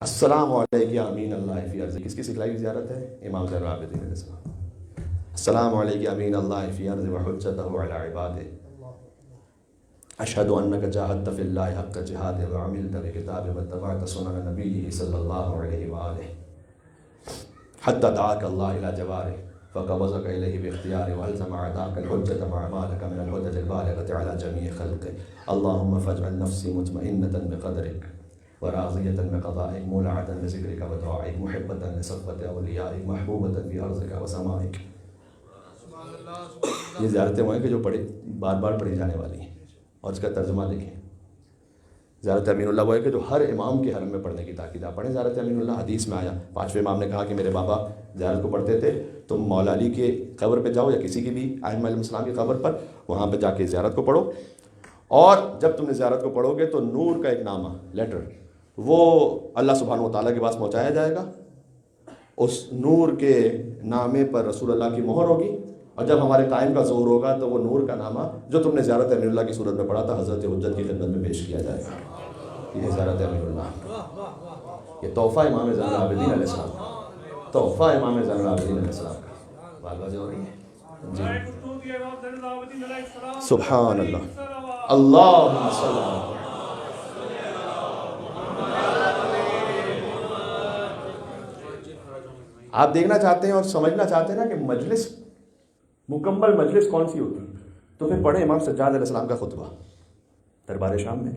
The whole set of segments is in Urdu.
السلام علیکم یا امین اللہ فی ارض. کس کی سکھلائی ہوئی زیارت ہے؟ امام زین العابدین علیہ السلام. السلام علیکم یا امین اللہ فی ارض وحجتہ علی عبادہ. اشہد انک جاہدت فی اللہ حق جہادہ وعملت بکتابہ واتبعت سنن نبیہ صلی اللہ علیہ وآلہ حتی دعاک اللہ الی جوارہ فقبضک الیہ باختیارہ والزم اعداک الحجۃ مع ما لک من الحجج البالغۃ علی جمیع خلقہ. اللہم فاجعل نفسی مطمئنۃ بقدرک وراضية بقضائك مولعة بذكرك ودعائك محبة لصحبة أوليائك محبوبة بأرضك وسمائك. یہ زیارتیں وہ ہیں کہ جو بار بار پڑھی جانے والی ہیں، اور اس کا ترجمہ دیکھیں. زیارت امین اللہ وہ ہے کہ جو ہر امام کے حرم میں پڑھنے کی تاکید. آپ پڑھیں زیارت امین اللہ. حدیث میں آیا، پانچویں امام نے کہا کہ میرے بابا زیارت کو پڑھتے تھے، تم مولا علی کے قبر پہ جاؤ یا کسی کی بھی ائمہ علیہ السلام کی قبر پر، وہاں پہ جا کے زیارت کو پڑھو، اور جب تم نے زیارت کو پڑھو گے تو نور کا ایک نامہ لیٹر وہ اللہ سبحانہ و تعالیٰ کے پاس پہنچایا جائے گا. اس نور کے نامے پر رسول اللہ کی مہر ہوگی، اور جب ہمارے قائم کا ظہور ہوگا تو وہ نور کا نامہ جو تم نے زیارت امین اللہ کی صورت میں پڑھا تھا حضرت حجت کی خدمت میں پیش کیا جائے گا. یہ زیارت امین اللہ، یہ تحفہ امام زین العابدین علیہ السلام، تحفہ امام زین العابدین علیہ السلام کا. بات واضح ہو رہی ہے جی؟ سبحان اللہ. اللہم صلی اللہ. آپ دیکھنا چاہتے ہیں اور سمجھنا چاہتے ہیں نا کہ مجلس، مکمل مجلس کون سی ہوتی ہے، تو پھر پڑھیں امام سجاد علیہ السلام کا خطبہ دربار شام میں.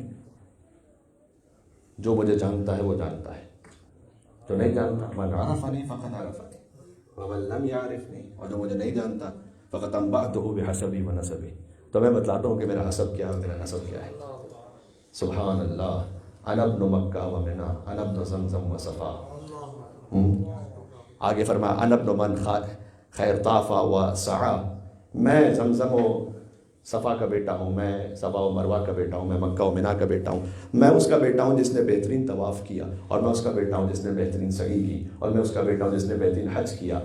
جو مجھے جانتا ہے وہ جانتا ہے، جو نہیں جانتا من عرفنی فقط عرفنی ومن لم یعرفنی، اور جو مجھے نہیں جانتا فقط انبأتہ بحسبی ونسبی، تو میں بتلاتا ہوں کہ میرا حسب کیا ہے، میرا نسب کیا ہے. سبحان اللہ. انا ابن مکہ ومنی، انا ابن زمزم وصفا. آگے فرمایا انا ابن من خیر طافا و سعا، میں زمزم و صفا کا بیٹا ہوں، میں صفا و مروہ کا بیٹا ہوں، میں مکہ و منا کا بیٹا ہوں، میں اس کا بیٹا ہوں جس نے بہترین طواف کیا، اور میں اس کا بیٹا ہوں جس نے بہترین سعی کی، اور میں اس کا بیٹا ہوں جس نے بہترین حج کیا.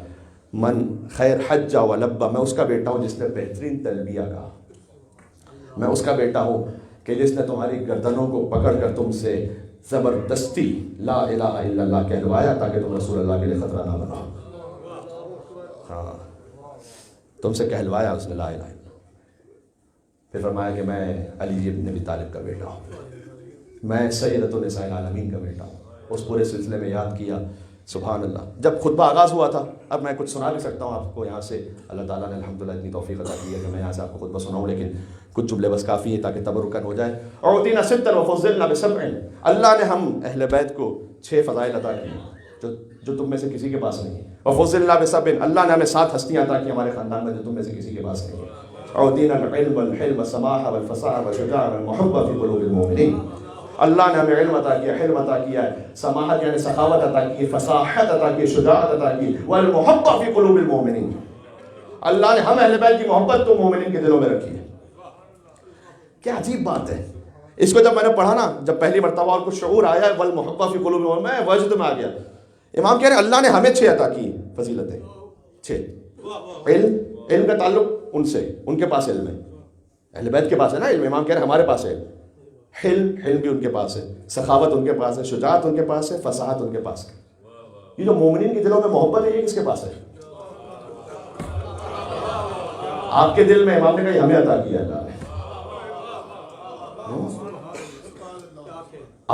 من خیر حج و لبا، میں اس کا بیٹا ہوں جس نے بہترین تلبیہ کہا. میں اس کا بیٹا ہوں کہ جس نے تمہاری گردنوں کو پکڑ کر تم سے زبردستی لا الہ الا اللہ کہلوایا تاکہ تم رسول اللہ کے لیے خطرہ نہ بنو. ہاں، تم سے کہلوایا اس نے لا الہ الا اللہ. پھر فرمایا کہ میں علی ابن ابی طالب کا بیٹا ہوں، میں سیدۃ النساء العالمین کا بیٹا ہوں. اس پورے سلسلے میں یاد کیا. سبحان اللہ. جب خطبہ آغاز ہوا تھا، اب میں کچھ سنا بھی سکتا ہوں آپ کو یہاں سے، اللہ تعالیٰ نے الحمدللہ اتنی توفیق عطا کی ہے کہ میں یہاں سے آپ کو خطبہ سناؤں، لیکن کچھ جملے بس کافی ہیں تاکہ تبرکن ہو جائے. اعطینا ستا وفضلنا بسبع، اللہ نے ہم اہل بیت کو 6 فضائل عطا کی جو تم میں سے کسی کے پاس نہیں ہے. وفضلنا بسبع، اللہ نے ہمیں 7 ہستیاں عطا کی ہمارے خاندان میں جو تم میں سے کسی کے پاس نہیں ہے. اعطینا العلم والحلم والسماحة والفصاحة والشجاعة والمحبة في قلوب المؤمنين، اللہ نے ہمیں علم عطا کیا، حلم عطا کیا ہے، سماحت یعنی سخاوت عطا کی، فصاحت عطا کی، شجاعت عطا کی، والمحبة في قلوب المؤمنين، اللہ نے ہم اہل بیت کی محبت تو مومنین کے دلوں میں رکھی ہے. کیا عجیب بات ہے. اس کو جب میں نے پڑھا نا، جب پہلی مرتبہ اور کچھ شعور آیا ہے والمحبة في قلوب المؤمنين، میں وجد میں آ گیا. امام کہہ رہے ہیں اللہ نے ہمیں 6 عطا کی فضیلتیں. 6 علم کا تعلق ان سے، ان کے پاس علم ہے، اہل بیت کے پاس ہے نا علم. امام کہہ رہے ہیں ہمارے پاس ہے حلم بھی ان کے پاس ہے، سخاوت ان کے پاس ہے، شجاعت ان کے پاس ہے، فصاحت ان کے پاس ہے. یہ جو مومنین کے دلوں میں محبت ہے یہ کس کے پاس ہے؟ آپ کے دل میں. امام نے کہا یہ ہمیں عطا کیا اللہ نے.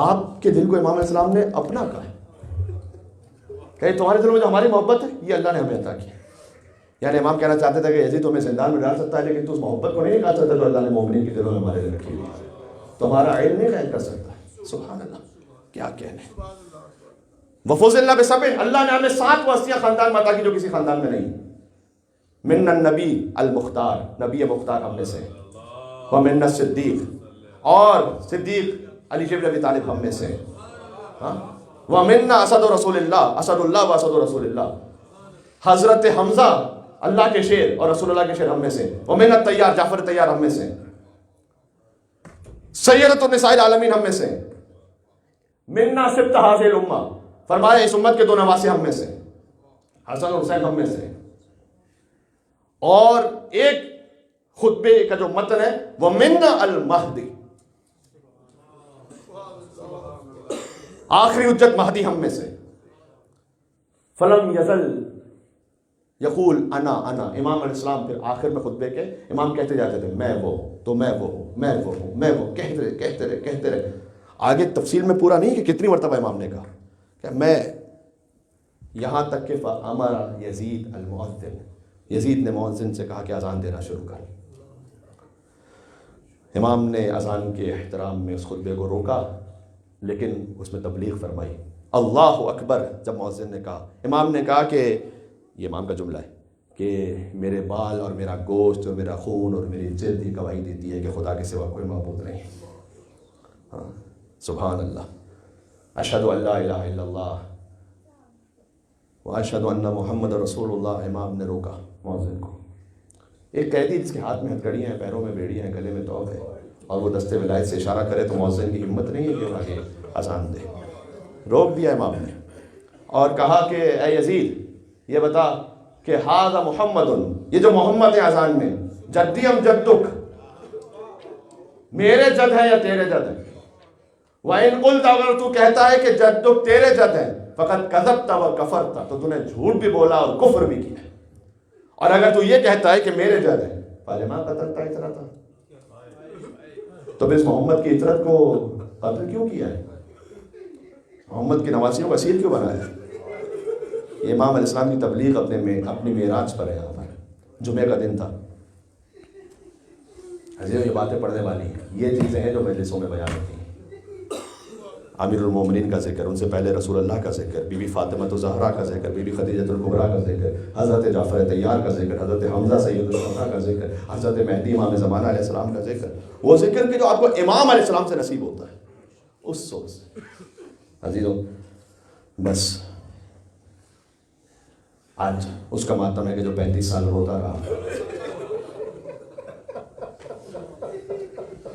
آپ کے دل کو امام علیہ السلام نے اپنا کہا، کہ تمہارے دلوں میں جو ہماری محبت ہے یہ اللہ نے ہمیں عطا کی. یعنی امام کہنا چاہتے تھے کہ یزید تمہیں زندان میں ڈال سکتا ہے لیکن تو اس محبت کو نہیں نکال سکتا جو اللہ نے مومنین کے دلوں میں ہمارے لیے رکھی ہوئی ہے. تمہارا علم نہیں قائم کر سکتا. سبحان اللہ. کیا کہنے. وفضلنا بسبع، اللہ نے ہمیں 7 ہستیاں خاندان میں عطا کی جو کسی خاندان میں نہیں. من النبی المختار، نبی مختار ہم میں سے. ومن الصدیق، اور صدیق علی بن ابی طالب ہم میں سے. ومن اسد رسول اللہ، اسد اللہ و اسد رسول اللہ، حضرت حمزہ اللہ کے شیر اور رسول اللہ کے شیر ہم میں سے. ومن الطیار، جعفر طیار ہم میں سے. سیدۃ النساء العالمین ہم میں سے. منا سبط هذه الامہ، فرمایا اس امت کے 2 نواسے ہم میں سے، حسن اور حسین ہم میں سے. اور ایک خطبے کا جو متن ہے وہ منا المہدی، آخری حجت مہدی ہم میں سے. فلم یزل یقول انا انا. امام علیہ السلام پھر آخر میں خطبے کے امام کہتے جاتے تھے میں وہ ہوں تو میں وہ ہوں میں وہ ہوں میں وہ، کہتے رہے. آگے تفصیل میں پورا نہیں کہ کتنی مرتبہ امام نے کہا کہ میں، یہاں تک کہ فَأَمَرَ یزید المؤذن، یزید نے مؤذن سے کہا کہ اذان دینا شروع کر. امام نے اذان کے احترام میں اس خطبے کو روکا، لیکن اس میں تبلیغ فرمائی. اللہ اکبر جب مؤذن نے کہا، امام نے کہا کہ یہ امام کا جملہ ہے کہ میرے بال اور میرا گوشت اور میرا خون اور میری جلد یہ گواہی دیتی ہے کہ خدا کے سوا کوئی معبود نہیں. ہاں سبحان اللہ، اشہد ان لا الہ الا اللہ واشہد ان محمد رسول اللہ. امام نے روکا مؤذن کو. ایک قیدی جس کے ہاتھ میں ہتھکڑیاں ہیں، پیروں میں بیڑیاں ہیں، گلے میں توق ہے، اور وہ دستے ولایت سے اشارہ کرے تو مؤذن کی ہمت نہیں ہے کہ وہ آگے اذان دے. روک دیا امام نے اور کہا کہ اے یزید یہ بتا کہ ھذا محمد، یہ جو محمد ہے اذان میں، جدی ام جدک، میرے جد ہے یا تیرے جد ہے. وَإِن قُلْتَ، اگر تو کہتا ہے کہ جدک تیرے جد ہے، فقط کذبت و کفرت، تو نے جھوٹ بھی بولا اور کفر بھی کیا. اور اگر تو یہ کہتا ہے کہ میرے جد ہے، فَلِمَا قَتَلْتَ عِتْرَتَهُ، تو پھر اس محمد کی عطرت کو قتل کیوں کیا ہے؟ محمد کی نواسیوں کو اسیر کیوں بنایا ہے؟ یہ امام علیہ السلام کی تبلیغ اپنی معراج پر ہے. یہاں پر جمعہ کا دن تھا. حضرت یہ باتیں پڑھنے والی ہیں، یہ چیزیں ہیں جو مجلسوں میں بیان ہوتی ہیں. امیر المومنین کا ذکر، ان سے پہلے رسول اللہ کا ذکر، بی بی فاطمہ الزہرا کا ذکر، بی بی خدیجہ الکبریٰ کا ذکر، حضرت جعفر طیار کا ذکر، حضرت حمزہ سید الشہداء کا ذکر، حضرت مہدی امام زمانہ علیہ السلام کا ذکر. وہ ذکر کہ جو آپ کو امام علیہ السلام سے نصیب ہوتا ہے اس سوچ سے. عزیزوں بس آج اس کا ماتم ہے کہ جو 35 سال روتا رہا.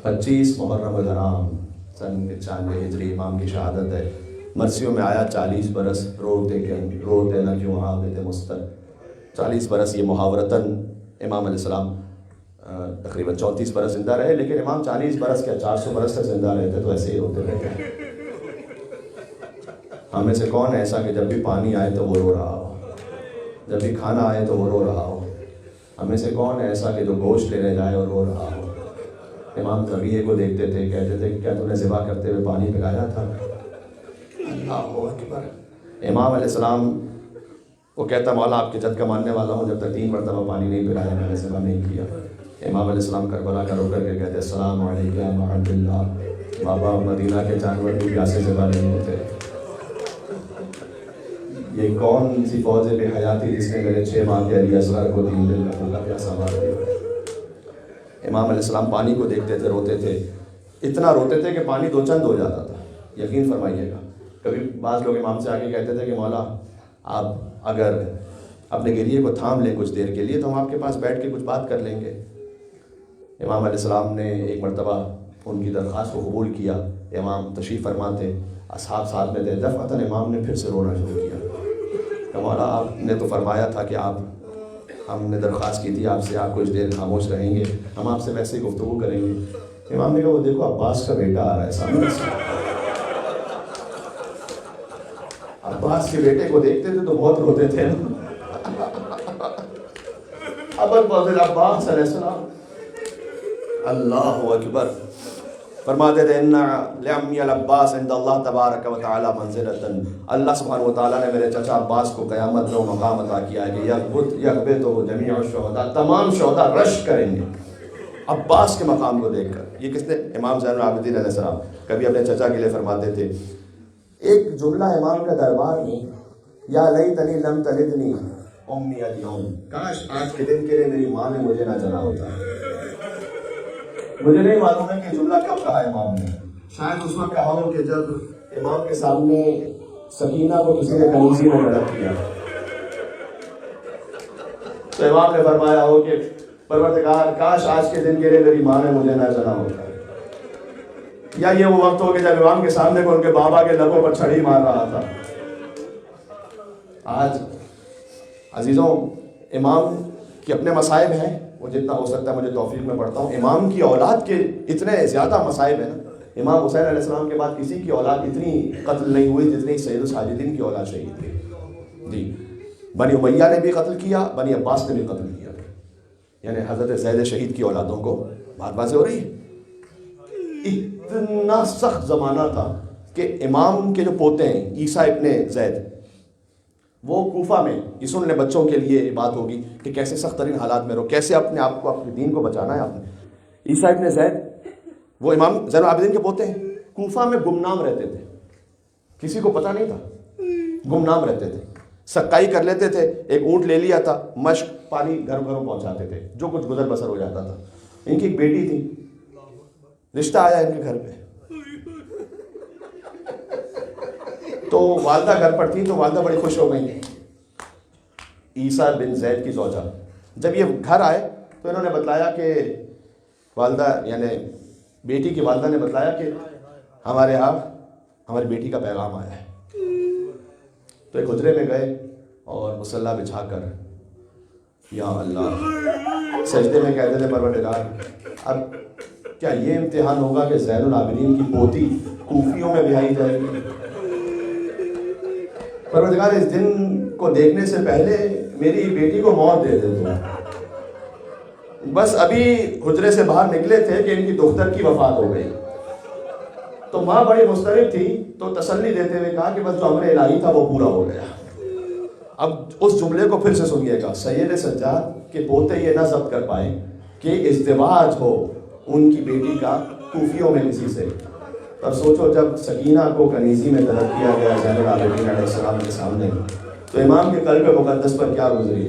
25 محرم الحرام سن 95 ہجری امام کی شہادت ہے. مرثیوں میں آیا 40 برس روتے نہ کیوں عابد مستر. 40 برس یہ محاورتاً امام علیہ السلام تقریباً 34 برس زندہ رہے، لیکن امام 40 برس کیا 400 برس تک زندہ رہتے تو ایسے ہی روتے رہتے. ہمیں سے کون ایسا کہ جب بھی پانی آئے تو وہ رو رہا ہو، جب بھی کھانا آئے تو وہ رو رہا ہو؟ ہمیں سے کون ایسا کہ جو گوشت لینے جائے اور رو رہا ہو؟ امام ذبیحے کو دیکھتے تھے، کہتے تھے کہ کیا تم نے ذبح کرتے ہوئے پانی پلایا تھا؟ اللہ اکبر. امام علیہ السلام وہ کہتا مولا آپ کے جد کا ماننے والا ہوں، جب تک 3 مرتبہ پانی نہیں پلایا میں نے ذبح نہیں کیا. امام علیہ السلام کربلا کا رو کر کے کہتے السلام علیکم یا عبد اللہ. بابا مدینہ کے جانور بھی پیاسے ذبح نہیں ہوتے. یہ کون سی فوج بے حیاتی جس نے میرے 6 ماہ کے علی اصغر کو 3 دن کا بھوکا پیاسا مار دیا. امام علیہ السلام پانی کو دیکھتے تھے، روتے تھے، اتنا روتے تھے کہ پانی 2 چند ہو جاتا تھا. یقین فرمائیے گا کبھی بعض لوگ امام سے آگے کہتے تھے کہ مولا آپ اگر اپنے گریے کو تھام لیں کچھ دیر کے لیے تو ہم آپ کے پاس بیٹھ کے کچھ بات کر لیں گے. امام علیہ السلام نے ایک مرتبہ ان کی درخواست کو قبول کیا. امام تشریف فرما تھے، اصحاب ساتھ میں تھے. دفعتاً امام نے پھر سے رونا شروع کیا کہ مولا آپ نے تو فرمایا تھا کہ ہم نے درخواست کی تھی آپ سے، آپ کچھ دیر خاموش رہیں گے، ہم آپ سے ویسے ہی گفتگو کریں گے. امام نے کہا وہ دیکھو عباس کا بیٹا آ رہا ہے سامنے سے. عباس کے بیٹے کو دیکھتے تھے تو بہت روتے تھے. ابو الفضل عباس علیہ السلام. اللہ اکبر. فرماتے تھے ان لعمی العباس عند اللہ تبارک و تعالی منزلۃ. اللہ سبحانہ و تعالیٰ نے میرے چچا عباس کو قیامت میں مقام عطا کیا ہے کہ یغبطہ جمیع الشہداء، تمام شہداء رش کریں گے عباس کے مقام کو دیکھ کر. یہ کس نے؟ امام زین العابدین علیہ السلام کبھی اپنے چچا کے لیے فرماتے تھے ایک جملہ امام کا دربار میں، یا لیتنی لم تلدنی امی اليوم، کاش آج کے دن کے لیے میری ماں نے مجھے نہ جنا ہوتا. مجھے نہیں معلوم ہے کہ جملہ کب کہا امام نے. شاید اس وقت کہا ہو کہ جب امام کے سامنے سکینہ کو کسی نے کنیزی میں لڑک کیا تو امام نے فرمایا ہو کہ پروردگار کاش آج کے دن کے لیے میری ماں نے مجھے نہ جنا ہوتا. یا یہ وہ وقت ہو کہ جب امام کے سامنے کو ان کے بابا کے لبوں پر چھڑی مار رہا تھا. آج عزیزوں امام کے اپنے مصائب ہیں، وہ جتنا ہو سکتا ہے مجھے توفیق میں پڑھتا ہوں. امام کی اولاد کے اتنے زیادہ مصائب ہیں نا امام حسین علیہ السلام کے بعد کسی کی اولاد اتنی قتل نہیں ہوئی جتنی سید الساجدین کی اولاد شہید ہوئی جی. بنی امیہ نے بھی قتل کیا, بنی عباس نے بھی قتل کیا, یعنی حضرت زید شہید کی اولادوں کو بات بازی ہو رہی ہے. اتنا سخت زمانہ تھا کہ امام کے جو پوتے ہیں عیسیٰ ابن زید, وہ کوفہ میں, یہ سن لیں بچوں کے لیے بات ہوگی کہ کیسے سخت ترین حالات میں رہو, کیسے اپنے آپ کو اپنے دین کو بچانا ہے آپ نے. عیسیٰ ابن زید وہ امام زین العابدین کے پوتے ہیں, کوفہ میں گمنام رہتے تھے, کسی کو پتہ نہیں تھا, گمنام رہتے تھے, سکائی کر لیتے تھے, ایک اونٹ لے لیا تھا, مشق پانی گھروں گھروں پہنچاتے تھے, جو کچھ گزر بسر ہو جاتا تھا. ان کی ایک بیٹی تھی, رشتہ آیا ان کے گھر پہ, تو والدہ گھر پر تھی, تو والدہ بڑی خوش ہو گئی. عیسیٰ بن زید کی زوجہ جب یہ گھر آئے تو انہوں نے بتلایا کہ والدہ یعنی بیٹی کی والدہ نے بتلایا کہ ہمارے یہاں ہماری بیٹی کا پیغام آیا ہے. تو ایک حجرے میں گئے اور مصلی بچھا کر یا اللہ سجدے میں کہتے تھے پروردگار اب کیا یہ امتحان ہوگا کہ زین العابدین کی پوتی کوفیوں میں بیائی جائے گی؟ پروردگار اس دن کو دیکھنے سے پہلے میری بیٹی کو موت دے دے تو. بس ابھی حجرے سے باہر نکلے تھے کہ ان کی دختر کی وفات ہو گئی. تو ماں بڑی مضطرب تھی, تو تسلی دیتے ہوئے کہا کہ بس جو امر الہی تھا وہ پورا ہو گیا. اب اس جملے کو پھر سے سنیے گا, سید سجاد کے پوتے یہ نہ ضبط کر پائے کہ ازدواج ہو ان کی بیٹی کا کوفیوں میں کسی سے. اور سوچو جب سکینہ کو کنیزی میں طلب کیا گیا زین العابدین علیہ السلام کے سامنے, تو امام کے قلب مقدس پر کیا گزری.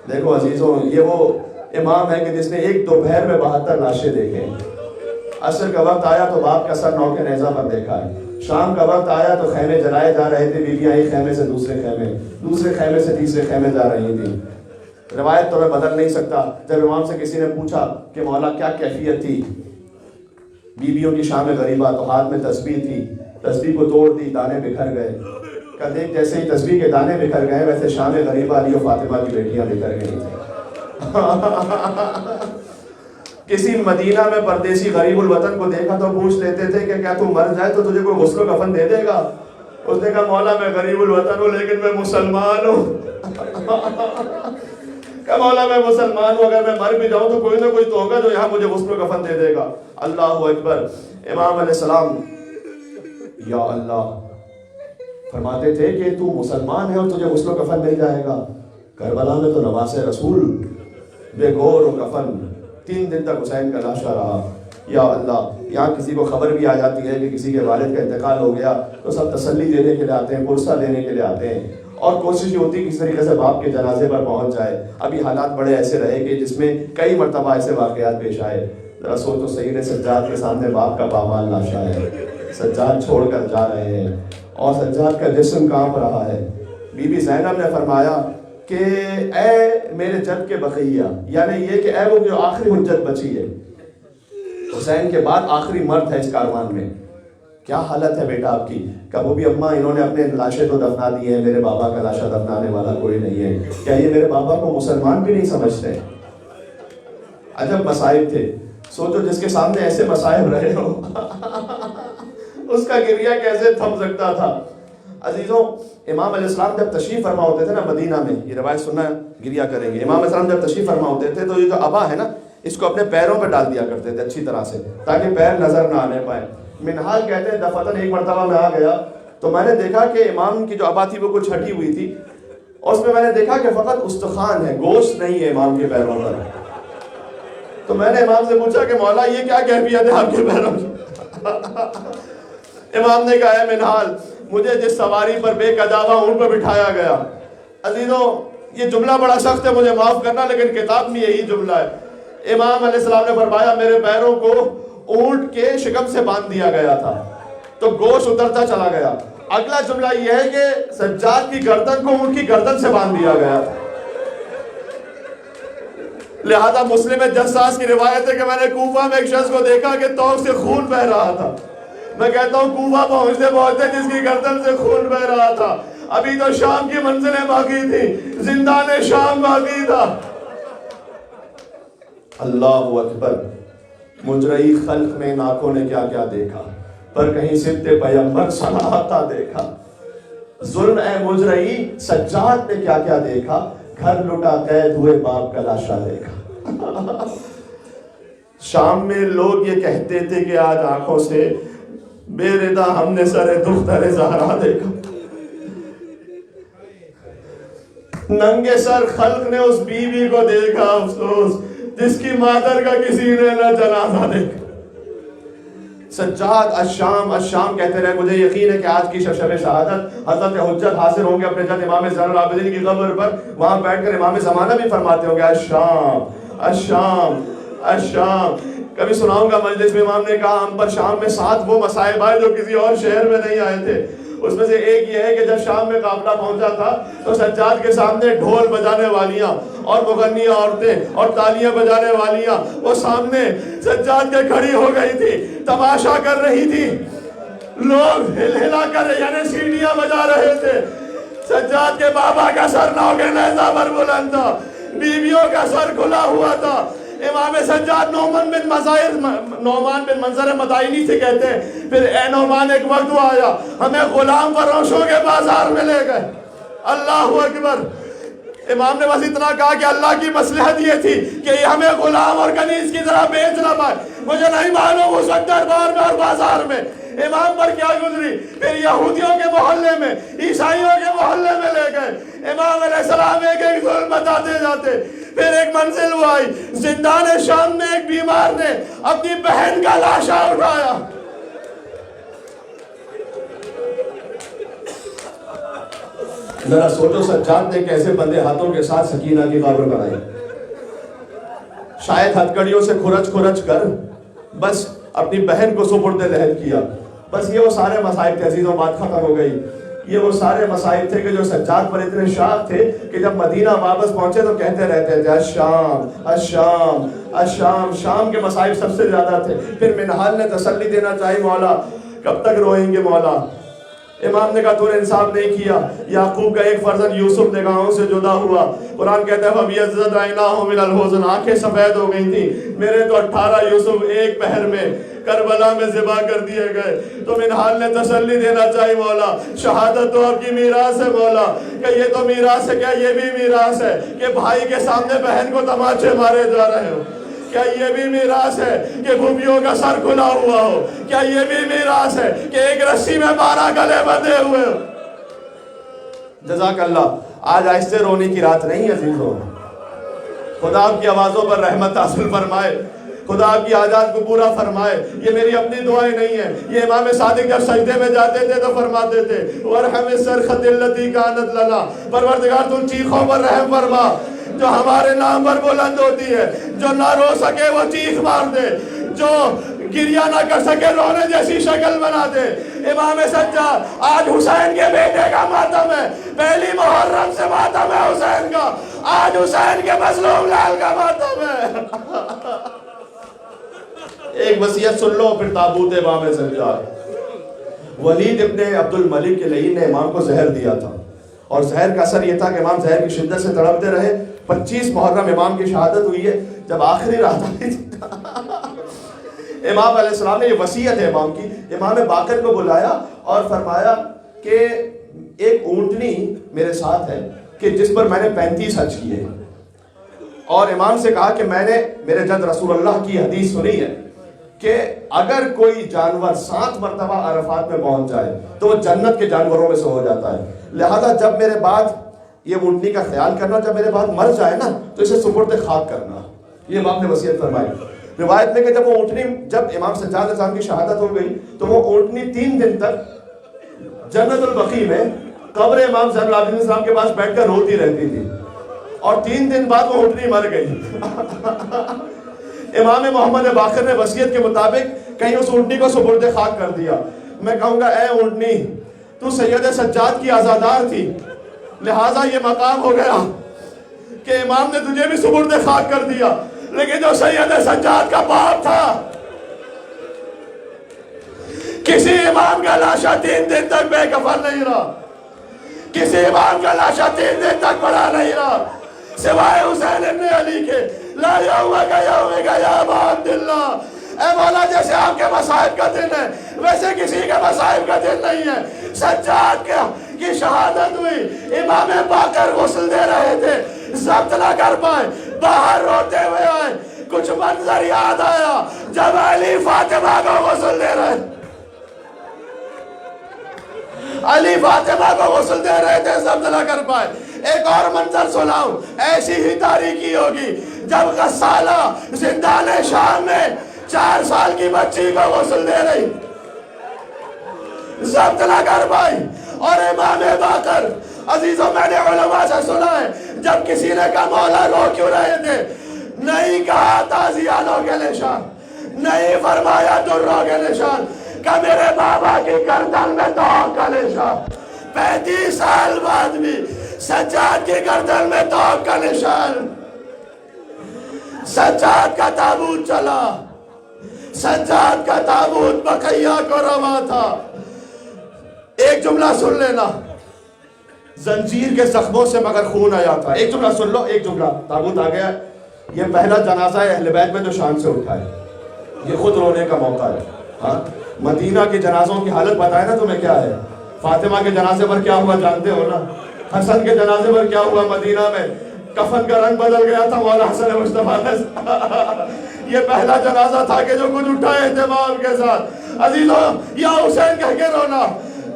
دیکھو عزیزوں, یہ وہ امام ہے کہ جس نے ایک دوپہر میں 72 لاشیں دیکھیں. عصر کا وقت آیا تو باپ کا سر نو کے نیزہ پر دیکھا ہے. شام کا وقت آیا تو خیمے جلائے جا رہے تھے, بیویاں ایک خیمے سے دوسرے خیمے, دوسرے خیمے سے تیسرے خیمے جا رہی تھیں. روایت تو میں بدل نہیں سکتا. جب امام سے کسی نے پوچھا کہ مولا کیا کیفیت تھی بیویوں کی شام غریبہ, تو ہاتھ میں تسبیح تھی, تسبیح کو توڑ دی, دانے بکھر گئے. کہ دیکھ جیسے ہی تسبیح کے دانے بکھر گئے ویسے شام غریبہ علی و فاطمہ کی بیٹیاں بکھر گئی تھیں. کسی مدینہ میں پردیسی غریب الوطن کو دیکھا تو پوچھ لیتے تھے کہ کیا تو مر جائے تو تجھے کوئی غسل و کفن دے دے گا؟ اس نے کہا مولا میں غریب الوطن ہوں لیکن میں مسلمان ہوں. کہ مولا میں مسلمان ہوں, اگر میں مر بھی جاؤں تو کوئی نہ کوئی تو ہوگا جو یہاں مجھے غسل و کفن دے دے گا. اللہ اکبر. امام علیہ السلام یا اللہ فرماتے تھے کہ تو مسلمان ہے اور تجھے غسل و کفن مل جائے گا. کربلا میں تو نواز رسول بے گور و کفن 3 دن تک حسین کا لاشا رہا. یا اللہ, یہاں کسی کو خبر بھی آ جاتی ہے کہ کسی کے والد کا انتقال ہو گیا تو سب تسلی دینے کے لیے آتے ہیں, پرسہ دینے کے لیے آتے ہیں, اور کوشش یہ ہوتی ہے کس طریقے سے باپ کے جنازے پر پہنچ جائے. ابھی حالات بڑے ایسے رہے کہ جس میں کئی مرتبہ ایسے واقعات پیش آئے. ذرا سوچو سید سجاد کے سامنے باپ کا پامال لاشا ہے, سجاد چھوڑ کر جا رہے ہیں اور سجاد کا جسم کانپ رہا ہے. بی بی زینب نے فرمایا کہ اے میرے جد کے بقیہ, یعنی یہ کہ اے وہ جو آخری حجت بچی ہے, حسین کے بعد آخری مرد ہے اس کاروان میں, کیا حالت ہے بیٹا آپ کی؟ کہ وہ بھی اماں انہوں نے اپنے لاشیں تو دفنا دی ہیں, میرے بابا کا لاشا دفنانے والا کوئی نہیں ہے. کیا یہ میرے بابا کو مسلمان بھی نہیں سمجھتے؟ عجب مصائب تھے. سوچو جس کے سامنے ایسے مصائب رہے ہو اس کا گریہ کیسے تھم سکتا تھا. عزیزوں, امام علیہ السلام جب تشریف فرما ہوتے تھے نا مدینہ میں, یہ روایت سننا گریہ کریں گے, امام علیہ السلام جب تشریف فرما ہوتے تھے تو یہ جو ابا ہے نا اس کو اپنے پیروں پہ ڈال دیا کرتے تھے اچھی طرح سے تاکہ پیر نظر نہ آنے پائے. منہال کہتے ہیں دفعتاً ایک مرتبہ میں آ گیا تو میں نے دیکھا کہ امام کی جو ابا تھی وہ کچھ ہٹی ہوئی تھی, اور اس میں میں نے دیکھا کہ فقط استخوان ہے, گوشت نہیں ہے امام کے پیروں پر. تو میں نے امام سے پوچھا کہ مولا یہ کیا کیفیت ہے آپ کے پیروں کی؟ امام نے کہا ہے منہال, مجھے جس سواری پر بے قداوا اونٹ پر بٹھایا گیا. عزیزوں یہ جملہ بڑا سخت ہے, مجھے معاف کرنا, لیکن کتاب میں یہی جملہ ہے. امام علیہ السلام نے فرمایا میرے پیروں کو اونٹ کے شکم سے باندھ دیا گیا تھا تو گوشت اترتا چلا گیا. اگلا جملہ یہ ہے کہ سجاد کی گردن کو اونٹ کی گردن سے باندھ دیا گیا. لہذا مسلم جساس کی روایت ہے کہ میں نے کوفہ میں ایک شخص کو دیکھا کہ توق سے خون بہ رہا تھا. میں کہتا ہوں کوفہ پہنچتے پہنچتے جس کی گردن سے خون بہ رہا تھا, ابھی تو شام کی منزلیں باقی تھی, زندان شام باقی تھا. اللہ اکبر. مجرئی خلق میں ان آنکھوں نے کیا کیا دیکھا، پر کہیں صدق پیغمبر صلاحتا دیکھا۔ ظلم اے مجرئی سجاد نے کیا کیا دیکھا، گھر لٹا قید ہوئے باپ کا لاشا دیکھا۔ شام میں لوگ یہ کہتے تھے کہ آج آنکھوں سے بے ردا ہم نے سر دختر زہرا دیکھا۔ ننگے سر خلق نے اس بیوی کو دیکھا افسوس، جس کی مادر کا کسی نے نہ جنازہ دیکھا۔ سجاد الشام کہتے رہے، مجھے یقین ہے کہ آج کی شب شہادت حضرت حجت حاضر ہوں گے اپنے جد امام زین العابدین کی قبر پر، وہاں بیٹھ کر امام زمانہ بھی فرماتے ہوں گے الشام۔ کبھی سناؤں گا مجلس میں امام نے کہا ہم پر شام میں 7 وہ مصائب آئے جو کسی اور شہر میں نہیں آئے تھے۔ اس میں سے ایک یہ ہے کہ جب شام میں قافلہ پہنچا تھا تو سجاد کے سامنے ڈھول بجانے والیاں اور مغنیہ عورتیں اور تالیاں بجانے والیاں وہ سامنے سجاد کے کھڑی ہو گئی تھی، تماشا کر رہی تھی، لوگ ہل ہلا کر یعنی سیٹیاں بجا رہے تھے۔ سجاد کے بابا کا سر نوکے نیزہ پر بلند تھا، بیویوں کا سر کھلا ہوا تھا۔ امام سجاد نعمان بن منظر مدائنی سے کہتے ہیں، پھر اے نعمان ایک وقت آیا ہمیں غلام فروشوں کے بازار میں لے گئے۔ اللہ اکبر۔ امام نے بس اتنا کہا کہ اللہ کی مصلحت یہ تھی کہ یہ ہمیں غلام اور کنیز کی طرح بیچ نہ پائے۔ مجھے نہیں معلوم اس وقت دربار میں اور بازار میں امام پر کیا گزری۔ پھر یہودیوں کے محلے میں، عیسائیوں کے محلے میں لے گئے، امام علیہ السلام ایک ایک ظلم بتاتے جاتے۔ پھر ایک منزل وہ آئی، زندان شام میں ایک بیمار نے اپنی بہن کا لاشا اٹھایا۔ ذرا سوچو سجاد نے کیسے بندے ہاتھوں کے ساتھ سکینہ کی قبر بنائی، شاید ہتھکڑیوں سے کھرچ کر بس اپنی بہن کو سپرد لحد کیا۔ بس یہ وہ سارے مصائب تھے عزیزوں، بات ختم ہو گئی۔ یہ وہ سارے مصائب تھے کہ جو سجاد پر اتنے شاق تھے کہ جب مدینہ واپس پہنچے تو کہتے رہتے تھے الشام۔ شام کے مصائب سب سے زیادہ تھے۔ پھر منہال نے تسلی دینا چاہی، مولا کب تک روئیں گے مولا۔ امام نے کہا تو نے انصاف نہیں کیا۔ یعقوب کا ایک فرزند یوسف نگاہوں سے جدا ہوا، قرآن کہتا ہے فَبِيَضَّتْ عَيْنَاهُ مِنَ الْحُزْنِ، آنکھیں سفید ہو گئی تھی۔ میرے تو 18 یوسف ایک پہر میں کربلا میں ذبح کر دیے گئے۔ تو منہال نے تسلی دینا چاہی، مولا شہادت تو آپ کی میراث ہے مولا، کہ یہ تو میراث ہے، کیا یہ بھی میراث ہے کہ بھائی کے سامنے بہن کو تماچے مارے جا رہے ہو؟ کیا یہ بھی میراث ہے کہ بھوبیوں کا سر کھلا ہوا ہو؟ کیا یہ بھی میراث ہے کہ ایک رسی میں 12 گلے بندھے ہوئے ہو؟ جزاک اللہ۔ آج آہستہ رونے کی رات نہیں عزیزوں، خدا آپ کی آوازوں پر رحمت حاصل فرمائے، خدا آپ کی حاجات کو پورا فرمائے۔ یہ میری اپنی دعائیں نہیں ہیں، یہ امام صادق جب سجدے میں جاتے تھے تو فرماتے تھے وَرْحَمِ الصَّرْخَةِ الَّتِي كَانَتْ لَنَا، پروردگار تم چیخوں پر رحم فرما جو ہمارے نام پر بلند ہوتی ہے، جو نہ رو سکے وہ چیخ مار دے، جو گریہ نہ کر سکے رونے جیسی شکل بنا دے۔ امام سجاد آج حسین کے بیٹے کا ماتم ہے، پہلی محرم سے ماتم ہے حسین کا، آج حسین کے مظلوم لال کا ماتم ہے۔ ایک وصیت سن لو پھر تابوت امام سجاد۔ ولید ابن عبد الملک کے لئین نے امام کو زہر دیا تھا، اور زہر کا اثر یہ تھا کہ امام زہر کی شدت سے تڑپتے رہے۔ 25 محرم امام کی شہادت ہوئی ہے۔ جب آخری رات آئی امام علیہ السلام نے، یہ وصیت ہے امام کی، امام باقر کو بلایا اور فرمایا کہ ایک اونٹنی میرے ساتھ ہے کہ جس پر میں نے 35 حج کیے، اور امام سے کہا کہ میں نے میرے جد رسول اللہ کی حدیث سنی ہے کہ اگر کوئی جانور 7 مرتبہ عرفات میں پہنچ جائے تو وہ جنت کے جانوروں میں سے ہو جاتا ہے۔ لہذا جب میرے بعد یہ اونٹنی کا خیال کرنا، جب میرے بعد مر جائے نا تو اسے سپرد خاک کرنا۔ یہ امام نے وصیت فرمائی۔ روایت میں کہ جب وہ اونٹنی، جب امام سجاد علیہ السلام کی شہادت ہو گئی تو وہ اونٹنی 3 دن تک جنت البقیع میں قبر امام زین العابدین السلام کے پاس بیٹھ کر روتی رہتی تھی، اور 3 دن بعد وہ اونٹنی مر گئی۔ امام محمد باقر نے وصیت کے مطابق کہیں اس اونٹنی کو سپرد خاک کر دیا۔ میں کہوں گا اے اونٹنی، تو سید سجاد کی آزادار تھی، لہٰذا یہ مقام ہو گیا کہ امام نے تجھے بھی سپرد خاک کر دیا، لیکن جو سید سجاد کا باپ تھا، کسی امام کا لاشا 3 دن تک بے کفن نہیں رہا، کسی امام کا لاشا 3 دن تک پڑا نہیں رہا، سوائے حسین ابن علی کے۔ لا یومک یومک یا ابا عبداللہ، اے مولا جیسے آپ کے مصائب کا دن ہے ویسے کسی کے مصائب کا دن نہیں ہے. سجاد کی شہادت ہوئی, امام باقر غسل دے رہے تھے, ضبط نہ کر پائے, باہر روتے ہوئے آئے. کچھ منظر یاد آیا جب علی فاطمہ کو غسل دے رہے, علی فاطمہ کو غسل دے رہے تھے, ضبط نہ کر پائے. ایک اور منظر سناؤں, ایسی ہی تاریکی ہوگی جب غسالہ زندان شام میں 4 سال کی بچی کو غسل دے رہی, ضبط نہ کر پائی. اور امام باقر عزیزوں میں نے علماء سے سنا ہے جب کسی نے کہا مولا رو کیوں رہے تھے, نہیں کہا تازیانوں کے نشان, نہیں فرمایا دروں کے نشان, کہ میرے بابا کی گردن میں توق کا نشان. 35 سال بعد بھی سجاد کی گردن میں توق کا نشان. سجاد کا تابوت چلا, سجاد کا تابوت بقیہ کو روا تھا. ایک جملہ سن لینا, زنجیر کے زخموں سے مگر خون آیا تھا. ایک جملہ سن لو, ایک جملہ. تابوت آ گیا, یہ پہلا جنازہ ہے اہل بیت میں جو شان سے اٹھا ہے, یہ خود رونے کا موقع ہے. ہاں, مدینہ کے جنازوں کی حالت بتائے نا تمہیں کیا ہے. فاطمہ کے جنازے پر کیا ہوا جانتے ہو نا, حسن کے جنازے پر کیا ہوا مدینہ میں, کفن کا رنگ بدل گیا تھا مولا حسن مصطفیٰ کا. یہ پہلا جنازہ تھا کہ جو کچھ اٹھا اہتمام کے ساتھ. عزیزوں, یا حسین کہہ کے رونا.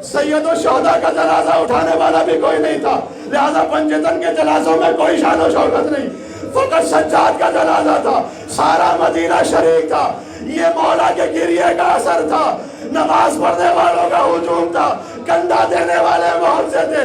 سید الشہداء کا جنازہ اٹھانے والا بھی کوئی نہیں تھا, لہذا پنجتن کے جنازوں میں کوئی شان و شوکت نہیں, فقط سجاد کا جنازہ تھا. سارا مدینہ شریک تھا. یہ مولا کے گریے کا اثر تھا, نماز پڑھنے والوں کا ہجوم تھا, کندھا دینے والے بہت سے تھے.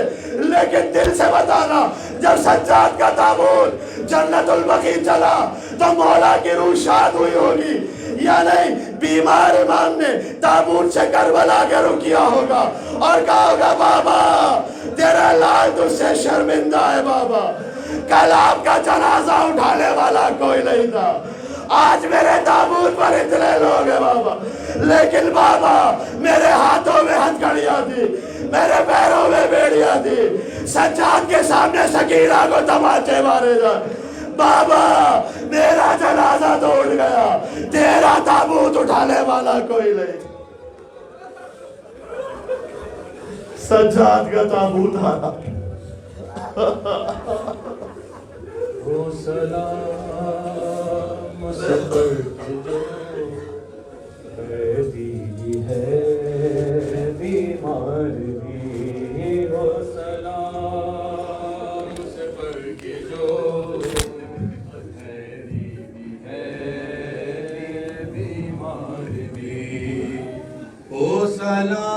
لیکن دل سے بتانا, جب سجاد کا تابوت جنت البقیع چلا تو مولا کی روح شاد ہوئی ہوگی, یا نہیں بیمار امام نے تابوت سے کربلا کے رکیا ہوگا اور کہا ہوگا بابا تیرا لال تجھ سے شرمندہ ہے بابا, کل آپ کا جنازہ اٹھانے والا کوئی نہیں تھا, آج میرے تابوت پر اتنے لوگ ہیں بابا, لیکن بابا میرے ہاتھوں میں ہتھکڑیاں تھی, میرے پیروں میں بیڑیاں تھی, سجاد کے سامنے سکینہ کو تماچے مارے جائے. بابا میرا جنازہ تو اٹھ گیا, تیرا تابوت اٹھانے والا کوئی نہیں. سجاد کا تابوت آنا. وہ سلام سفر جو قیدی ہے بیمار بھی, وہ سلام سفر کے جو قیدی ہے بیمار بھی, وہ سلام